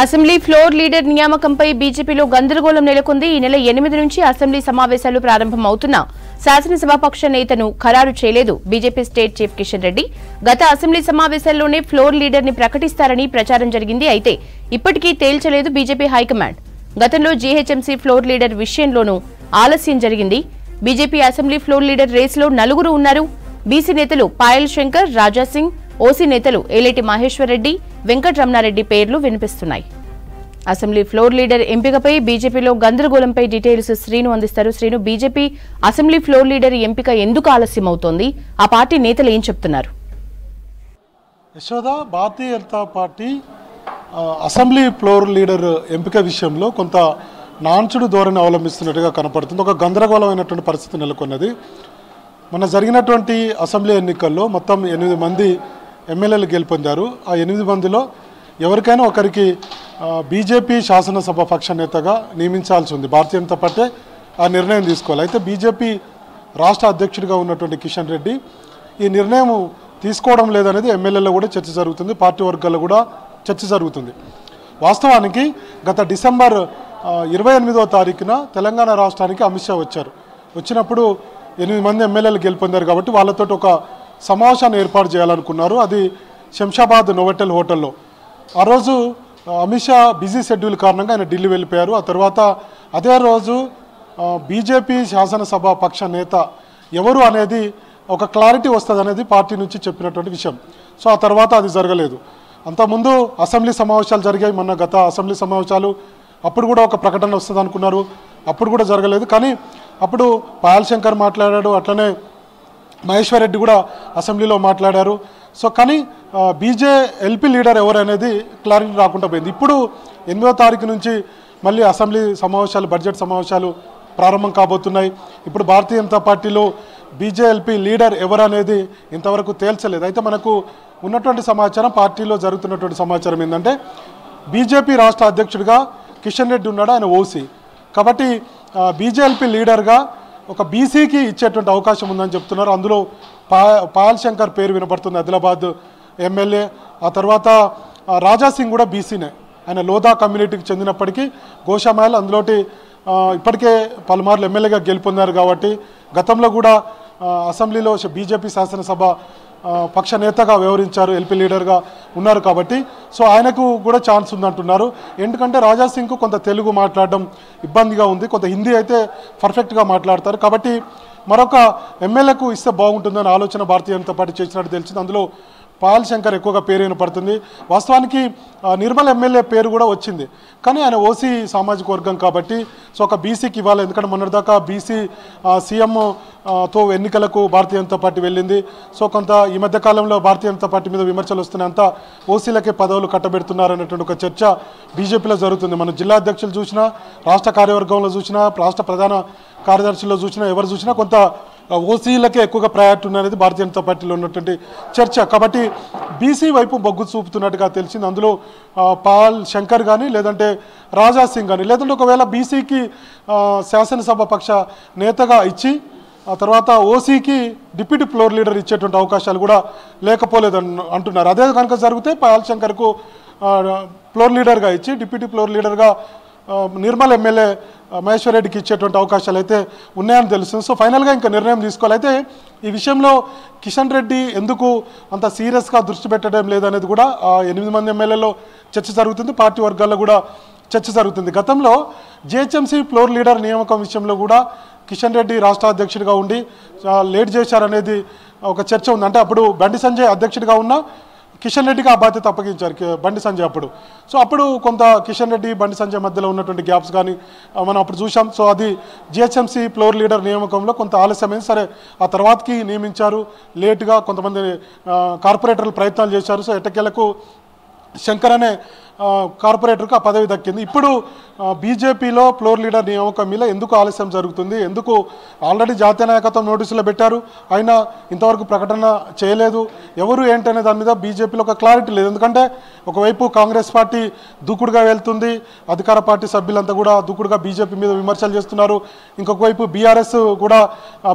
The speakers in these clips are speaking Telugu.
అసెంబ్లీ ఫ్లోర్ లీడర్ నియామకంపై బీజేపీలో గందరగోళం నెలకొంది. ఈ నెల 8 నుంచి అసెంబ్లీ సమావేశాలు ప్రారంభమవుతున్నా శాసనసభాపక్ష నేతను ఖరారు చేయలేదు BJP state chief Kishan Reddy. గత అసెంబ్లీ సమావేశాల్లోనే ఫ్లోర్ లీడర్ ని ప్రకటిస్తారని ప్రచారం జరిగింది. అయితే ఇప్పటికీ తేల్చలేదు బీజేపీ హైకమాండ్. గతంలో జీహెచ్ఎంసీ ఫ్లోర్ లీడర్ విషయంలోనూ ఆలస్యం జరిగింది. బీజేపీ అసెంబ్లీ ఫ్లోర్ లీడర్ రేసులో 4 ఉన్నారు. బీసీ నేతలు పాయల్ శంకర్, రాజాసింగ్, ఓసీ నేతలు ఏలేటి మహేశ్వర్ రెడ్డి, వెంకటరమణారెడ్డి పేర్లు వినిపిస్తున్నాయి. అసెంబ్లీ ఫ్లోర్ లీడర్ ఎంపికపై బీజేపీలో గందరగోళంపై డీటెయిల్స్ శ్రీను అందిస్తారు. Srinu, BJP assembly floor leader ఎంపిక ఎందుకు ఆలస్యం అవుతోంది? ఆ పార్టీ నేతలు ఏం చెప్తున్నారు? Yashoda, Bharatiya Janata Party assembly floor leader ఎంపిక విషయంలో కొంత నాన్చుడు ధోరణి అవలంబిస్తున్నట్టుగా కనపడుతుంది. ఒక గందరగోళమైనటువంటి పరిస్థితి నెలకొన్నది. మొన్న జరిగినటువంటి అసెంబ్లీ ఎన్నికల్లో మొత్తం 8 మంది ఎమ్మెల్యేలు గెలుపొందారు. ఆ 8 మందిలో ఎవరికైనా ఒకరికి బీజేపీ శాసనసభ పక్ష నేతగా నియమించాల్సి ఉంది. భారతీయ జనతా పార్టీ ఆ నిర్ణయం తీసుకోవాలి. అయితే బీజేపీ రాష్ట్ర అధ్యక్షుడిగా ఉన్నటువంటి కిషన్ రెడ్డి ఈ నిర్ణయం తీసుకోవడం లేదనేది ఎమ్మెల్యేలో కూడా చర్చ జరుగుతుంది, పార్టీ వర్గాల్లో కూడా చర్చ జరుగుతుంది. వాస్తవానికి గత డిసెంబర్ 28వ తారీఖున తెలంగాణ రాష్ట్రానికి అమిత్ షా వచ్చారు. వచ్చినప్పుడు 8 మంది ఎమ్మెల్యేలు గెలుపొందారు కాబట్టి వాళ్ళతో ఒక సమావేశాన్ని ఏర్పాటు చేయాలనుకున్నారు. అది శంషాబాద్ నోవెటెల్ హోటల్లో. ఆ రోజు అమిత్ షా బిజీ షెడ్యూల్ కారణంగా ఆయన ఢిల్లీ వెళ్ళిపోయారు. ఆ తర్వాత అదే రోజు బీజేపీ శాసనసభ పక్ష నేత ఎవరు అనేది ఒక క్లారిటీ వస్తుంది అనేది పార్టీ నుంచి చెప్పినటువంటి విషయం. సో ఆ తర్వాత అది జరగలేదు. అంతకుముందు అసెంబ్లీ సమావేశాలు జరిగాయి. మొన్న గత అసెంబ్లీ సమావేశాలు అప్పుడు కూడా ఒక ప్రకటన వస్తుంది అనుకున్నారు, అప్పుడు కూడా జరగలేదు. కానీ అప్పుడు పాయల్ శంకర్ మాట్లాడాడు, అట్లనే మహేశ్వర్ రెడ్డి కూడా అసెంబ్లీలో మాట్లాడారు. సో కానీ ఎల్పీ లీడర్ ఎవరు అనేది క్లారిటీ రాకుండా పోయింది. ఇప్పుడు 8వ తారీఖు నుంచి మళ్ళీ అసెంబ్లీ సమావేశాలు, బడ్జెట్ సమావేశాలు ప్రారంభం కాబోతున్నాయి. ఇప్పుడు భారతీయ జనతా పార్టీలో ఎల్పీ లీడర్ ఎవరు అనేది ఇంతవరకు తేల్చలేదు. అయితే మనకు ఉన్నటువంటి సమాచారం, పార్టీలో జరుగుతున్నటువంటి సమాచారం ఏంటంటే బీజేపీ రాష్ట్ర అధ్యక్షుడిగా కిషన్ రెడ్డి ఉన్నాడు, ఆయన ఓసీ. కాబట్టి బీజేపీ లీడర్గా ఒక బీసీకి ఇచ్చేటువంటి అవకాశం ఉందని చెప్తున్నారు. అందులో పాయల్ శంకర్ పేరు వినపడుతుంది, ఆదిలాబాద్ ఎమ్మెల్యే. ఆ తర్వాత రాజాసింగ్ కూడా బీసీనే, ఆయన లోదా కమ్యూనిటీకి చెందినప్పటికీ గోషామాయల్ అందులోటి ఇప్పటికే పలుమార్లు ఎమ్మెల్యేగా గెలుపొందారు. కాబట్టి గతంలో కూడా అసెంబ్లీలో బీజేపీ శాసనసభ పక్ష నేతగా వ్యవహరించారు, ఎల్పీ లీడర్గా ఉన్నారు. కాబట్టి సో ఆయనకు కూడా ఛాన్స్ ఉందంటున్నారు. ఎందుకంటే రాజాసింగ్కు కొంత తెలుగు మాట్లాడడం ఇబ్బందిగా ఉంది, కొంత హిందీ అయితే పర్ఫెక్ట్గా మాట్లాడతారు. కాబట్టి మరొక ఎమ్మెల్యేకు ఇస్తే బాగుంటుందని ఆలోచన భారతీయ జనతా పార్టీ చేసినట్టు తెలిసింది. అందులో పాయల్ శంకర్ ఎక్కువగా పేరు వినపడుతుంది. వాస్తవానికి నిర్మల్ ఎమ్మెల్యే పేరు కూడా వచ్చింది, కానీ ఆయన ఓసీ సామాజిక వర్గం కాబట్టి సో ఒక బీసీకి ఇవ్వాలి. ఎందుకంటే మొన్నటిదాకా బీసీ సీఎంతో ఎన్నికలకు భారతీయ జనతా పార్టీ వెళ్ళింది. సో కొంత ఈ మధ్యకాలంలో భారతీయ జనతా పార్టీ మీద విమర్శలు వస్తున్నాయి, అంతా ఓసీలకే పదవులు కట్టబెడుతున్నారనేటువంటి ఒక చర్చ బీజేపీలో జరుగుతుంది. మనం జిల్లా అధ్యక్షులు చూసినా, రాష్ట్ర కార్యవర్గంలో చూసినా, రాష్ట్ర ప్రధాన కార్యదర్శుల్లో చూసినా, ఎవరు చూసినా కొంత ఓసీలకే ఎక్కువగా ప్రయారిటీ ఉన్నది భారతీయ జనతా పార్టీలో ఉన్నటువంటి చర్చ. కాబట్టి బీసీ వైపు బొగ్గు చూపుతున్నట్టుగా తెలిసింది. అందులో పాయల్ శంకర్ కానీ, లేదంటే రాజాసింగ్ కానీ, లేదంటే ఒకవేళ బీసీకి శాసనసభ పక్ష నేతగా ఇచ్చి ఆ తర్వాత ఓసీకి డిప్యూటీ ఫ్లోర్ లీడర్ ఇచ్చేటువంటి అవకాశాలు కూడా లేకపోలేదని అంటున్నారు. అదే కనుక జరిగితే పాయల్ శంకర్కు ఫ్లోర్ లీడర్గా ఇచ్చి డిప్యూటీ ఫ్లోర్ లీడర్గా నిర్మల్ ఎమ్మెల్యే మహేశ్వర్ రెడ్డికి ఇచ్చేటువంటి అవకాశాలు అయితే ఉన్నాయని తెలుస్తుంది. సో ఫైనల్గా ఇంకా నిర్ణయం తీసుకోవాలి. అయితే ఈ విషయంలో కిషన్ రెడ్డి ఎందుకు అంత సీరియస్గా దృష్టి పెట్టడం లేదనేది కూడా 8 మంది ఎమ్మెల్యేలో చర్చ జరుగుతుంది, పార్టీ వర్గాల్లో కూడా చర్చ జరుగుతుంది. గతంలో జీహెచ్ఎంసీ ఫ్లోర్ లీడర్ నియామకం విషయంలో కూడా కిషన్ రెడ్డి రాష్ట్ర అధ్యక్షుడిగా ఉండి లేట్ చేశారనేది ఒక చర్చ ఉంది. అంటే అప్పుడు బండి సంజయ్ అధ్యక్షుడిగా ఉన్న కిషన్ రెడ్డికి ఆ బాధ్యత అప్పగించారు బండి సంజయ్ అప్పుడు. సో అప్పుడు కొంత కిషన్ రెడ్డి, బండి సంజయ్ మధ్యలో ఉన్నటువంటి గ్యాప్స్ కానీ మనం అప్పుడు చూసాం. సో అది జీహెచ్ఎంసీ ఫ్లోర్ లీడర్ నియామకంలో కొంత ఆలస్యమైంది. సరే ఆ తర్వాతకి నియమించారు, లేటుగా కొంతమంది కార్పొరేటర్లు ప్రయత్నాలు చేశారు. సో ఎట్టకేలకు శంకర్ అనే కార్పొరేటర్కు ఆ పదవి దక్కింది. ఇప్పుడు బీజేపీలో ఫ్లోర్ లీడర్ నియామకం మీద ఎందుకు ఆలస్యం జరుగుతుంది? ఎందుకు ఆల్రెడీ జాతీయ నాయకత్వం నోటీసులు పెట్టారు, అయినా ఇంతవరకు ప్రకటన చేయలేదు? ఎవరు ఏంటనే దాని మీద బీజేపీలో ఒక క్లారిటీ లేదు. ఎందుకంటే ఒకవైపు కాంగ్రెస్ పార్టీ దూకుడుగా వెళ్తుంది, అధికార పార్టీ సభ్యులంతా కూడా దూకుడుగా బీజేపీ మీద విమర్శలు చేస్తున్నారు. ఇంకొక వైపు బీఆర్ఎస్ కూడా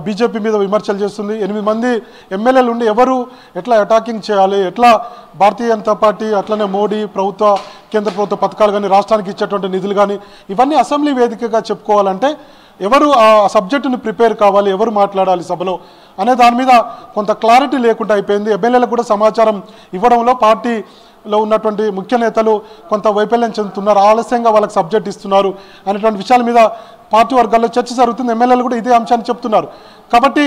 బీజేపీ మీద విమర్శలు చేస్తుంది. 8 మంది ఎమ్మెల్యేలు ఉండి ఎవరు ఎట్లా అటాకింగ్ చేయాలి, ఎట్లా భారతీయ జనతా పార్టీ అట్లనే మోడీ ప్రభుత్వ కేంద్ర ప్రభుత్వ పథకాలు కానీ రాష్ట్రానికి ఇచ్చేటువంటి నిధులు కానీ ఇవన్నీ అసెంబ్లీ వేదికగా చెప్పుకోవాలంటే ఎవరు ఆ సబ్జెక్టుని ప్రిపేర్ కావాలి, ఎవరు మాట్లాడాలి సభలో అనే దాని మీద కొంత క్లారిటీ లేకుండా అయిపోయింది. ఎమ్మెల్యేలకు కూడా సమాచారం ఇవ్వడంలో పార్టీలో ఉన్నటువంటి ముఖ్య నేతలు కొంత వైఫల్యం చెందుతున్నారు, ఆలస్యంగా వాళ్ళకి సబ్జెక్ట్ ఇస్తున్నారు అనేటువంటి విషయాల మీద పార్టీ వర్గాల్లో చర్చ జరుగుతుంది. ఎమ్మెల్యేలు కూడా ఇదే అంశాన్ని చెప్తున్నారు. కాబట్టి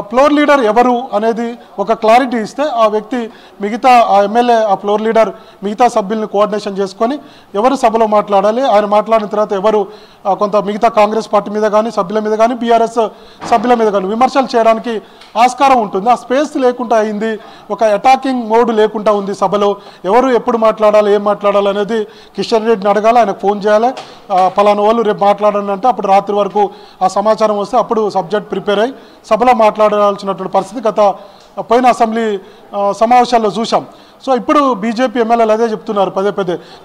ఫ్లోర్ లీడర్ ఎవరు అనేది ఒక క్లారిటీ ఇస్తే ఆ వ్యక్తి మిగతా ఆ ఎమ్మెల్యే ఆ ఫ్లోర్ లీడర్ మిగతా సభ్యుల్ని కోఆర్డినేషన్ చేసుకొని ఎవరు సభలో మాట్లాడాలి, ఆయన మాట్లాడిన తర్వాత ఎవరు కొంత మిగతా కాంగ్రెస్ పార్టీ మీద కానీ సభ్యుల మీద కానీ బీఆర్ఎస్ సభ్యుల మీద కానీ విమర్శలు చేయడానికి ఆస్కారం ఉంటుంది. ఆ స్పేస్ లేకుండా అయింది, ఒక అటాకింగ్ మోడ్ లేకుండా ఉంది సభలో. ఎవరు ఎప్పుడు మాట్లాడాలి, ఏం మాట్లాడాలి అనేది కిషన్ రెడ్డిని అడగాలి, ఆయనకు ఫోన్ చేయాలి, పలానా వాళ్ళు రేపు మాట్లాడండి అంటే అప్పుడు రాత్రి వరకు ఆ సమాచారం వస్తే అప్పుడు సబ్జెక్ట్ ప్రిపేర్ అయ్యి సభలో మాట్లాడాల్సినటువంటి పరిస్థితి గత పోయిన అసెంబ్లీ సమావేశాల్లో చూసాం. సో ఇప్పుడు బీజేపీ ఎమ్మెల్యేలు అదే చెప్తున్నారు పదే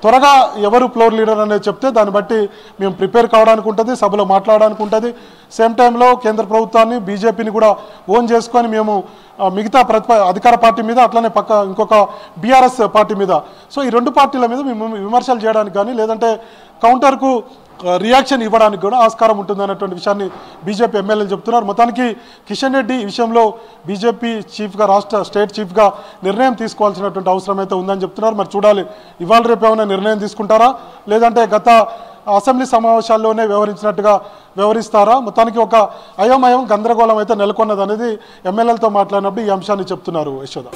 త్వరగా ఎవరు ఫ్లోర్ లీడర్ అనేది చెప్తే దాన్ని బట్టి మేము ప్రిపేర్ కావడానికి ఉంటుంది, సభలో మాట్లాడడానికి ఉంటుంది. సేమ్ టైంలో కేంద్ర ప్రభుత్వాన్ని బీజేపీని కూడా ఓన్ చేసుకొని మేము మిగతా అధికార పార్టీ మీద అట్లనే ఇంకొక బీఆర్ఎస్ పార్టీ మీద సో ఈ రెండు పార్టీల మీద మేము విమర్శలు చేయడానికి కానీ లేదంటే కౌంటర్కు రియాక్షన్ ఇవ్వడానికి కూడా ఆస్కారం ఉంటుంది అన్నటువంటి విషయాన్ని బీజేపీ ఎమ్మెల్యేలు చెప్తున్నారు. మొత్తానికి కిషన్ రెడ్డి ఈ విషయంలో బీజేపీ చీఫ్గా స్టేట్ చీఫ్గా నిర్ణయం తీసుకోవాల్సినటువంటి అవసరం అయితే ఉందని చెప్తున్నారు. మరి చూడాలి ఇవాళ రేపు ఏమైనా నిర్ణయం తీసుకుంటారా లేదంటే గత అసెంబ్లీ సమావేశాల్లోనే వ్యవహరించినట్టుగా వ్యవహరిస్తారా. మొత్తానికి ఒక అయోమయం గందరగోళం అయితే నెలకొన్నది అనేది ఎమ్మెల్యేలతో మాట్లాడినప్పుడు ఈ అంశాన్ని చెప్తున్నారు యశోద.